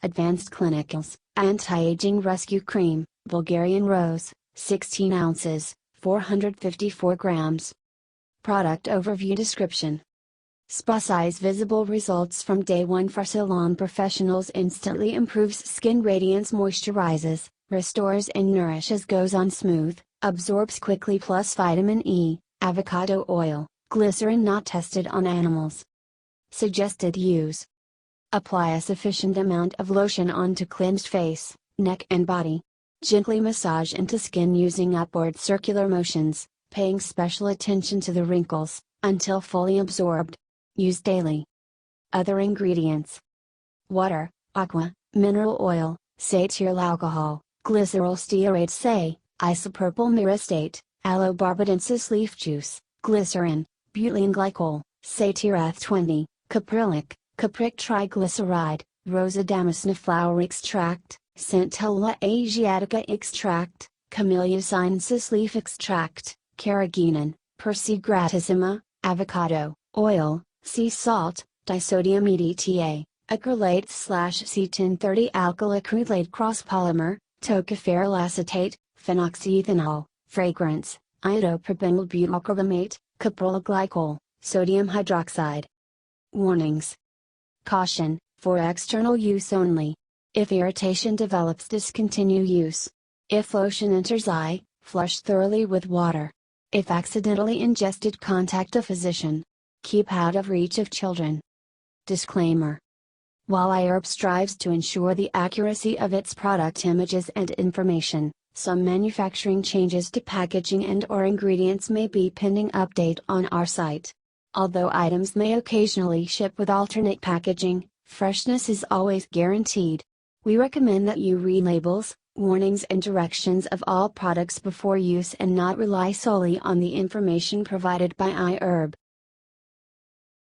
Advanced Clinicals, Anti-Aging Rescue Cream, Bulgarian Rose, 16 ounces, 454 grams. Product Overview Description. Spa size visible results from day 1 for Salon Professionals instantly improves skin radiance, moisturizes, restores and nourishes, goes on smooth, absorbs quickly plus vitamin E, avocado oil, glycerin not tested on animals. Suggested use. Apply a sufficient amount of lotion onto cleansed face, neck and body. Gently massage into skin using upward circular motions, paying special attention to the wrinkles, until fully absorbed. Use daily. Other ingredients: water, aqua, mineral oil, cetearyl alcohol, glyceryl stearate say, isopropyl myristate, aloe barbadensis leaf juice, glycerin, butylene glycol, cetearyl 20, caprylic, capric triglyceride, rosa damascena flower extract, centella asiatica extract, camellia sinensis leaf extract, carrageenan, persea gratissima, avocado, oil, sea salt, disodium EDTA, acrylate/C1030 alkyl acrylate cross polymer, tocopherol acetate, phenoxyethanol, fragrance, isopropenyl butacrylamate, caprylic glycol, sodium hydroxide. Warnings. Caution: for external use only. If irritation develops, discontinue use. If lotion enters eye, flush thoroughly with water. If accidentally ingested, contact a physician. Keep out of reach of children. Disclaimer. While iHerb strives to ensure the accuracy of its product images and information, some manufacturing changes to packaging and/or ingredients may be pending update on our site. Although items may occasionally ship with alternate packaging, freshness is always guaranteed. We recommend that you read labels, warnings and directions of all products before use and not rely solely on the information provided by iHerb.